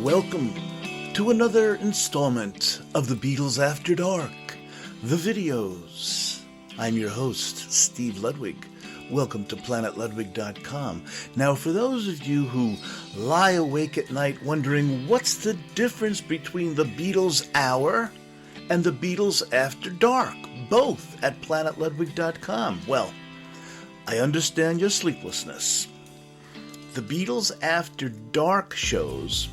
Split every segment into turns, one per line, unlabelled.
welcome to another installment of the Beatles After Dark, the videos. I'm your host, Steve Ludwig. Welcome to planetludwig.com. Now, for those of you who lie awake at night wondering what's the difference between the Beatles Hour and the Beatles After Dark, both at planetludwig.com, well, I understand your sleeplessness. The Beatles After Dark shows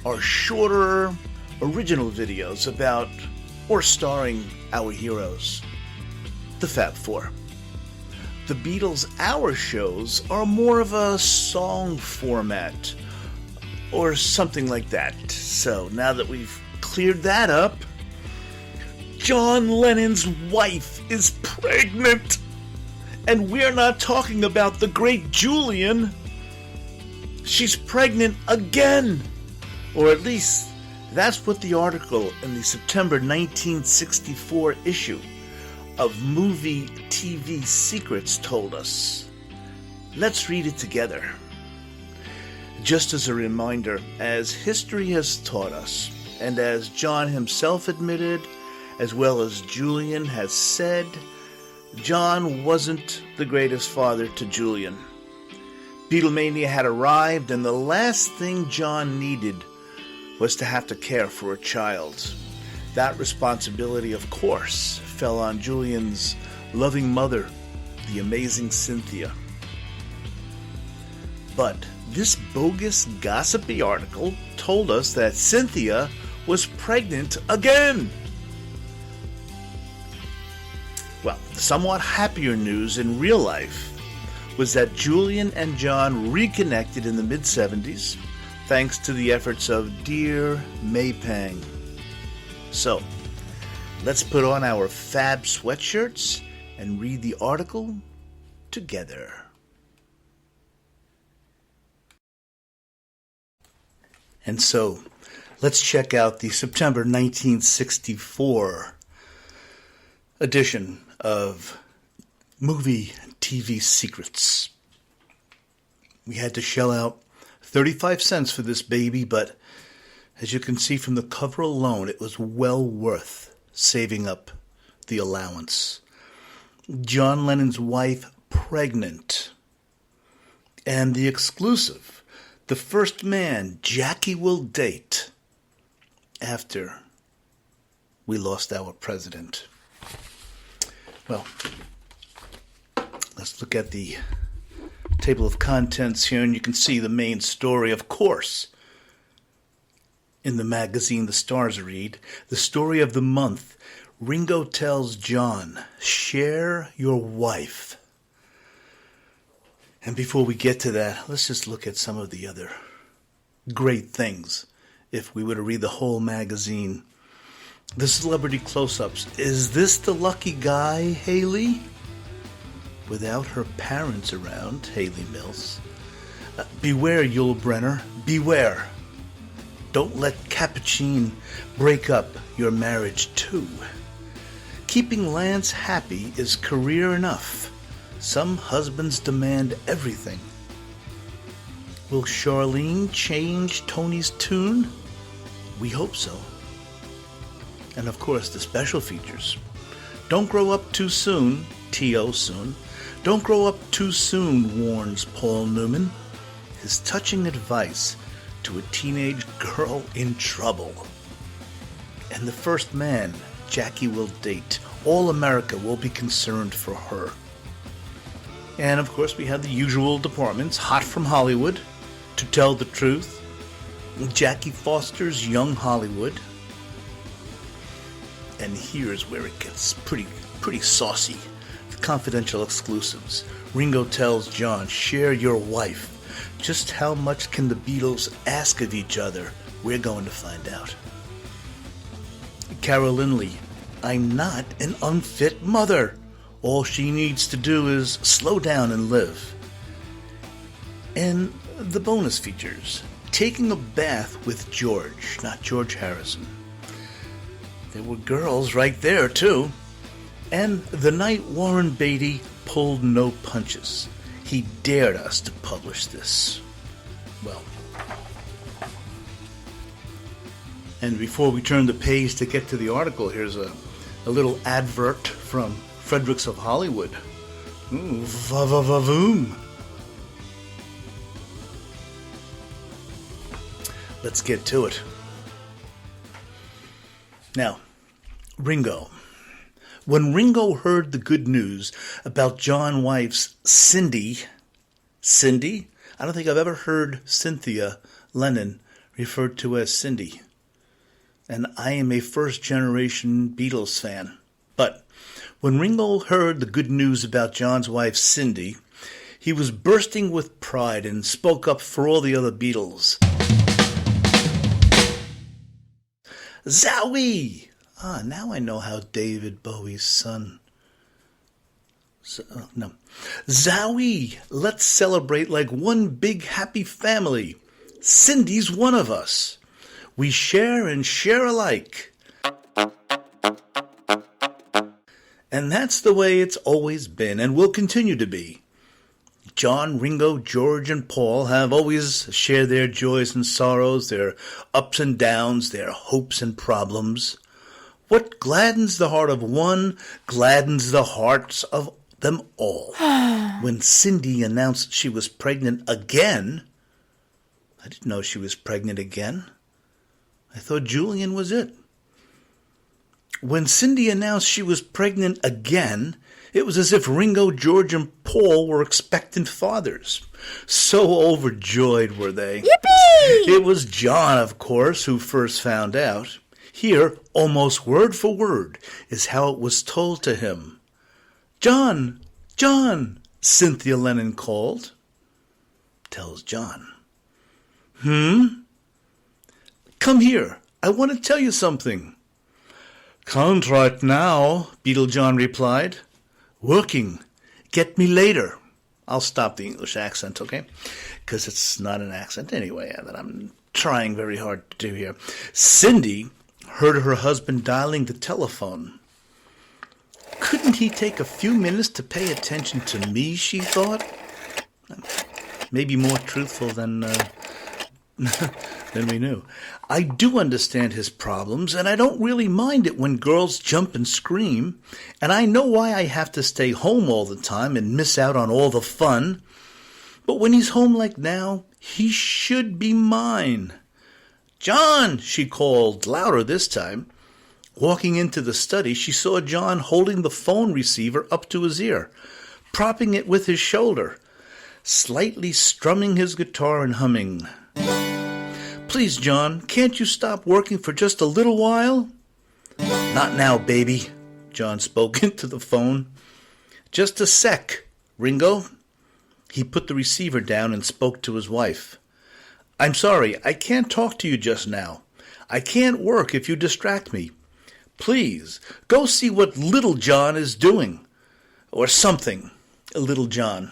are shorter, original videos about or starring our heroes, the Fab Four. The Beatles Hour shows are more of a song format, or something like that. So now that we've cleared that up, John Lennon's wife is pregnant! And we're not talking about the great Julian. She's pregnant again! Or at least, that's what the article in the September 1964 issue of Movie TV Secrets told us. Let's read it together. Just as a reminder, as history has taught us, and as John himself admitted, as well as Julian has said, John wasn't the greatest father to Julian. Beatlemania had arrived, and the last thing John needed was to have to care for a child. That responsibility, of course, fell on Julian's loving mother, the amazing Cynthia. But this bogus, gossipy article told us that Cynthia was pregnant again. Well, somewhat happier news in real life was that Julian and John reconnected in the mid-70s thanks to the efforts of dear May Pang. So, let's put on our fab sweatshirts and read the article together. And so, let's check out the September 1964 edition of Movie TV Secrets. We had to shell out 35 cents for this baby, but as you can see from the cover alone, it was well worth saving up the allowance. John Lennon's wife pregnant. And the exclusive, the first man Jackie will date after we lost our president. Well, let's look at the table of contents here, and you can see the main story, of course. In the magazine The Stars read, the story of the month, Ringo tells John, share your wife. And before we get to that, let's just look at some of the other great things if we were to read the whole magazine. The celebrity close-ups. Is this the lucky guy, Haley? Without her parents around, Haley Mills. Beware, Yul Brynner, beware. Don't let Capuchin break up your marriage too. Keeping Lance happy is career enough. Some husbands demand everything. Will Charlene change Tony's tune? We hope so. And of course, the special features. Don't grow up too soon, T.O. soon. Don't grow up too soon, warns Paul Newman. His touching advice to a teenage girl in trouble. And the first man Jackie will date. All America will be concerned for her. And of course, we have the usual departments. Hot from Hollywood, To Tell the Truth, Jackie Foster's Young Hollywood. And here's where it gets pretty saucy. The confidential exclusives. Ringo tells John, share your wife. Just how much can the Beatles ask of each other? We're going to find out. Carol Lindley, I'm not an unfit mother. All she needs to do is slow down and live. And the bonus features. Taking a bath with George, not George Harrison. There were girls right there, too. And the night Warren Beatty pulled no punches. He dared us to publish this. Well, And before we turn the page to get to the article, here's a little advert from Fredericks of Hollywood. Ooh, va-va-va-voom. Let's get to it. Now, Ringo. When Ringo heard the good news about John's wife's Cindy? I don't think I've ever heard Cynthia Lennon referred to as Cindy. And I am a first-generation Beatles fan. But when Ringo heard the good news about John's wife Cindy, he was bursting with pride and spoke up for all the other Beatles. Zowie! Now I know how David Bowie's son... Zowie! Let's celebrate like one big happy family. Cindy's one of us. We share and share alike. And that's the way it's always been and will continue to be. John, Ringo, George, and Paul have always shared their joys and sorrows, their ups and downs, their hopes and problems. What gladdens the heart of one gladdens the hearts of them all. When Cindy announced she was pregnant again, I didn't know she was pregnant again. I thought Julian was it. When Cindy announced she was pregnant again, it was as if Ringo, George, and Paul were expectant fathers. So overjoyed were they.
Yippee!
It was John, of course, who first found out. Here, almost word for word, is how it was told to him. John, Cynthia Lennon called. Tells John. Come here, I want to tell you something. Can't right now, Beetle John replied. Working. Get me later. I'll stop the English accent, okay? Because it's not an accent anyway that I'm trying very hard to do here. Cindy heard her husband dialing the telephone. Couldn't he take a few minutes to pay attention to me, she thought? Maybe more truthful than we knew. I do understand his problems, and I don't really mind it when girls jump and scream, and I know why I have to stay home all the time and miss out on all the fun. But when he's home like now, he should be mine. John, she called, louder this time. Walking into the study, she saw John holding the phone receiver up to his ear, propping it with his shoulder, slightly strumming his guitar and humming. Please, John, can't you stop working for just a little while? Not now, baby, John spoke into the phone. Just a sec, Ringo. He put the receiver down and spoke to his wife. I'm sorry, I can't talk to you just now. I can't work if you distract me. Please, go see what Little John is doing. Or something. Little John.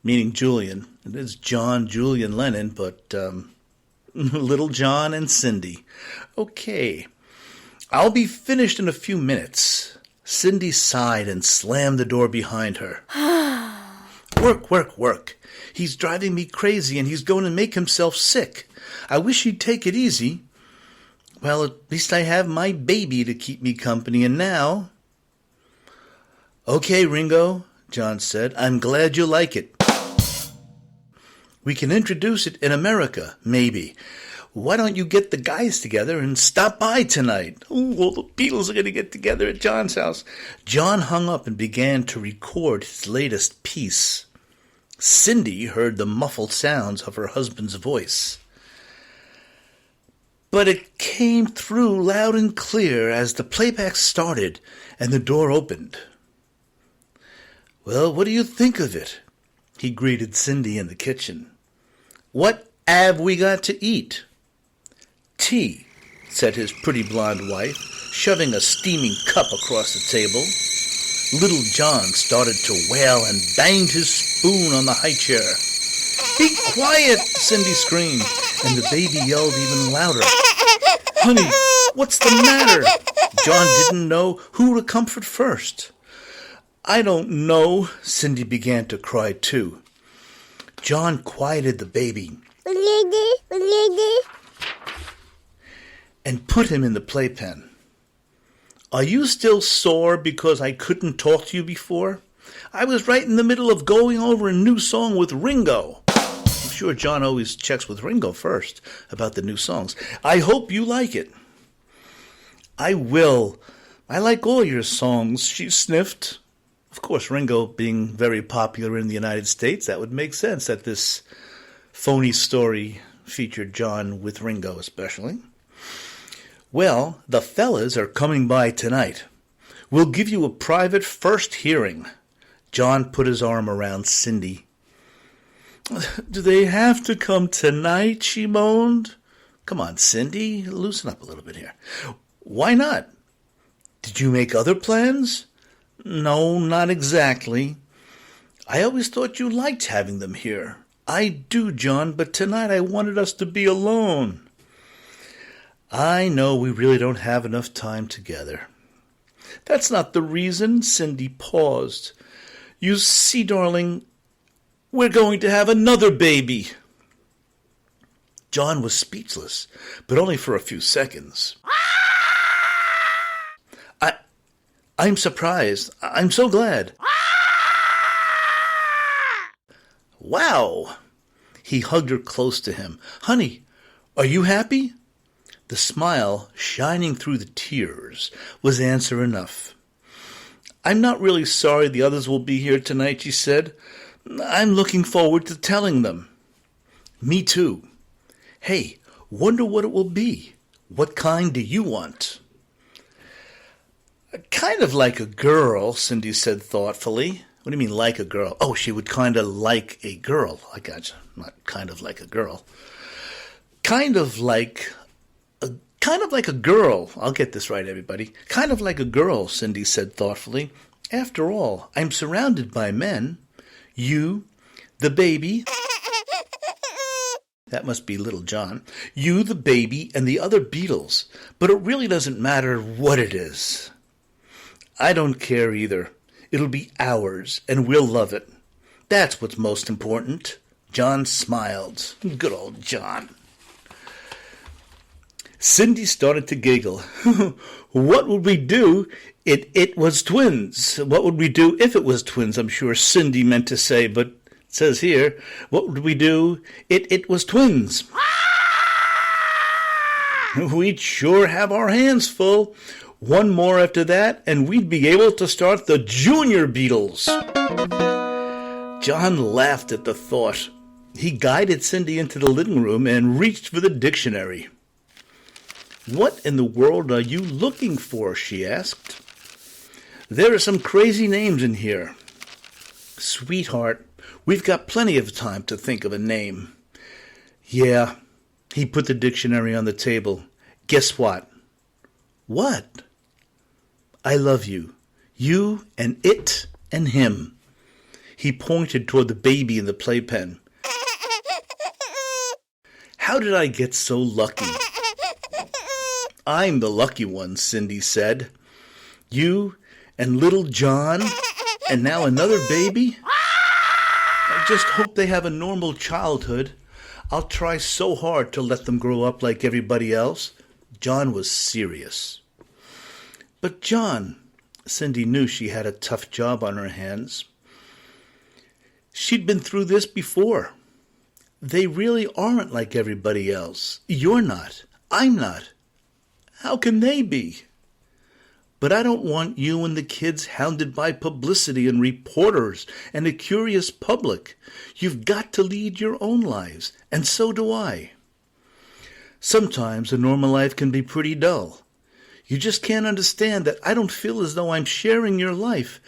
Meaning Julian. It is John, Julian Lennon, but Little John and Cindy. Okay. I'll be finished in a few minutes. Cindy sighed and slammed the door behind her. Work. He's driving me crazy and he's going to make himself sick. I wish he'd take it easy. Well, at least I have my baby to keep me company, and now... Okay, Ringo, John said. I'm glad you like it. We can introduce it in America, maybe. Why don't you get the guys together and stop by tonight? Oh, all the Beatles are going to get together at John's house. John hung up and began to record his latest piece. Cindy heard the muffled sounds of her husband's voice. But it came through loud and clear as the playback started and the door opened. Well, what do you think of it? He greeted Cindy in the kitchen. What have we got to eat? Tea, said his pretty blonde wife, shoving a steaming cup across the table. Little John started to wail and banged his spoon on the high chair. Be quiet, Cindy screamed, and the baby yelled even louder. Honey, what's the matter? John didn't know who to comfort first. I don't know, Cindy began to cry too. John quieted the baby. and put him in the playpen. Are you still sore because I couldn't talk to you before? I was right in the middle of going over a new song with Ringo. I'm sure John always checks with Ringo first about the new songs. I hope you like it. I will. I like all your songs, she sniffed. Of course, Ringo being very popular in the United States, that would make sense that this phony story featured John with Ringo especially. Well, the fellas are coming by tonight. We'll give you a private first hearing. John put his arm around Cindy. Do they have to come tonight, she moaned. Come on, Cindy, loosen up a little bit here. Why not? Did you make other plans? No, not exactly. I always thought you liked having them here. I do, John, but tonight I wanted us to be alone. I know we really don't have enough time together. That's not the reason, Cindy paused. You see, darling, we're going to have another baby. John was speechless, but only for a few seconds. I'm surprised. I'm so glad. Wow! He hugged her close to him. Honey, are you happy? The smile, shining through the tears, was answer enough. I'm not really sorry the others will be here tonight, she said. I'm looking forward to telling them. Me too. Hey, wonder what it will be. What kind do you want? Kind of like a girl, Cindy said thoughtfully. What do you mean, like a girl? Oh, she would kind of like a girl. I gotcha. Not kind of like a girl. Kind of like a girl. I'll get this right, everybody. Kind of like a girl, Cindy said thoughtfully. After all, I'm surrounded by men. You, the baby. That must be little John. You, the baby, and the other Beatles. But it really doesn't matter what it is. I don't care either. It'll be ours, and we'll love it. That's what's most important. John smiled. Good old John. Cindy started to giggle. What would we do if it was twins? What would we do if it was twins? I'm sure Cindy meant to say, but it says here, what would we do if it was twins? We'd sure have our hands full. One more after that, and we'd be able to start the Junior Beatles. John laughed at the thought. He guided Cindy into the living room and reached for the dictionary. What in the world are you looking for? She asked. There are some crazy names in here. Sweetheart, we've got plenty of time to think of a name. Yeah, he put the dictionary on the table. Guess what? What? I love you. You and it and him. He pointed toward the baby in the playpen. How did I get so lucky? I'm the lucky one, Cindy said. You and little John and now another baby? I just hope they have a normal childhood. I'll try so hard to let them grow up like everybody else. John was serious. But John, Cindy knew she had a tough job on her hands. She'd been through this before. They really aren't like everybody else. You're not. I'm not. How can they be? But I don't want you and the kids hounded by publicity and reporters and a curious public. You've got to lead your own lives, and so do I. Sometimes a normal life can be pretty dull. You just can't understand that I don't feel as though I'm sharing your life,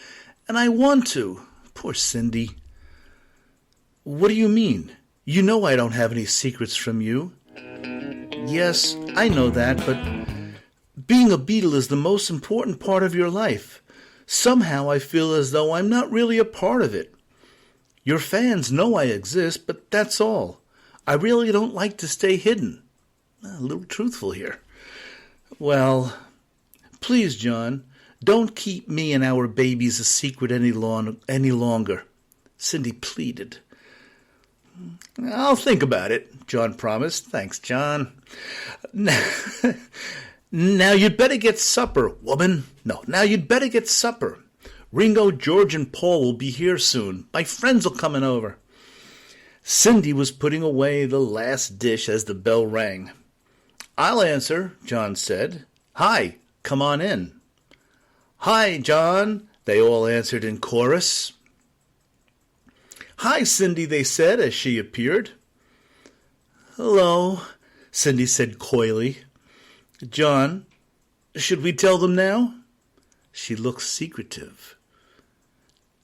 and I want to. Poor Cindy. What do you mean? You know I don't have any secrets from you. Yes, I know that, but being a Beatle is the most important part of your life. Somehow I feel as though I'm not really a part of it. Your fans know I exist, but that's all. I really don't like to stay hidden. A little truthful here. Well, please, John, don't keep me and our babies a secret any longer, Cindy pleaded. I'll think about it, John promised. Thanks, John. Now you'd better get supper, woman. No, now you'd better get supper. Ringo, George, and Paul will be here soon. My friends will coming over. Cindy was putting away the last dish as the bell rang. I'll answer, John said. Hi, come on in. Hi, John, they all answered in chorus. Hi, Cindy, they said as she appeared. Hello, Cindy said coyly. John, should we tell them now? She looked secretive.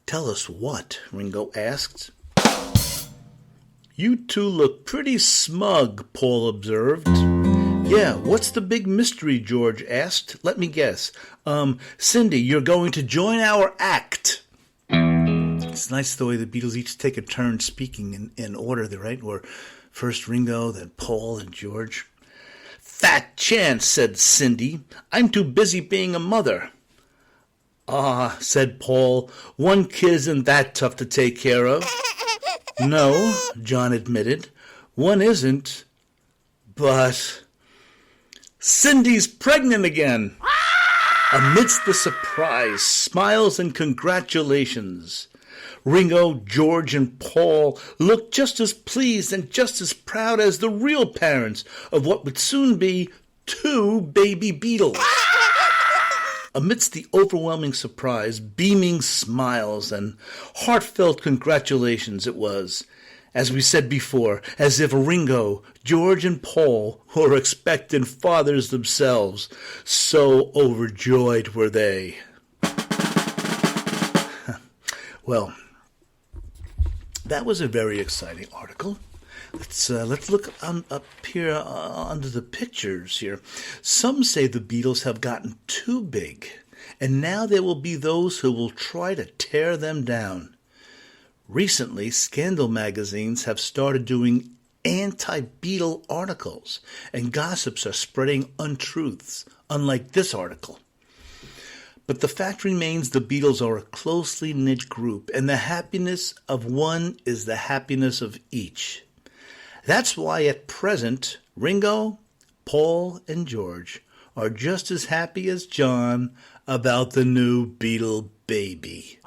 Tell us what? Ringo asked. You two look pretty smug, Paul observed. Yeah, what's the big mystery? George asked. Let me guess. Cindy, you're going to join our act. It's nice the way the Beatles each take a turn speaking in order, right? Or first Ringo, then Paul and George. Fat chance, said Cindy. I'm too busy being a mother. Ah, said Paul, one kid isn't that tough to take care of. No, John admitted, one isn't, but Cindy's pregnant again. Amidst the surprise, smiles, and congratulations, Ringo, George, and Paul looked just as pleased and just as proud as the real parents of what would soon be 2 baby Beatles. Amidst the overwhelming surprise, beaming smiles, and heartfelt congratulations it was, as we said before, as if Ringo, George, and Paul were expectant fathers themselves. So overjoyed were they. Well, that was a very exciting article. Let's look up here under the pictures here. Some say the Beatles have gotten too big, and now there will be those who will try to tear them down. Recently, scandal magazines have started doing anti-Beatle articles, and gossips are spreading untruths, unlike this article. But the fact remains the Beatles are a closely knit group, and the happiness of one is the happiness of each. That's why at present, Ringo, Paul, and George are just as happy as John about the new Beatle baby.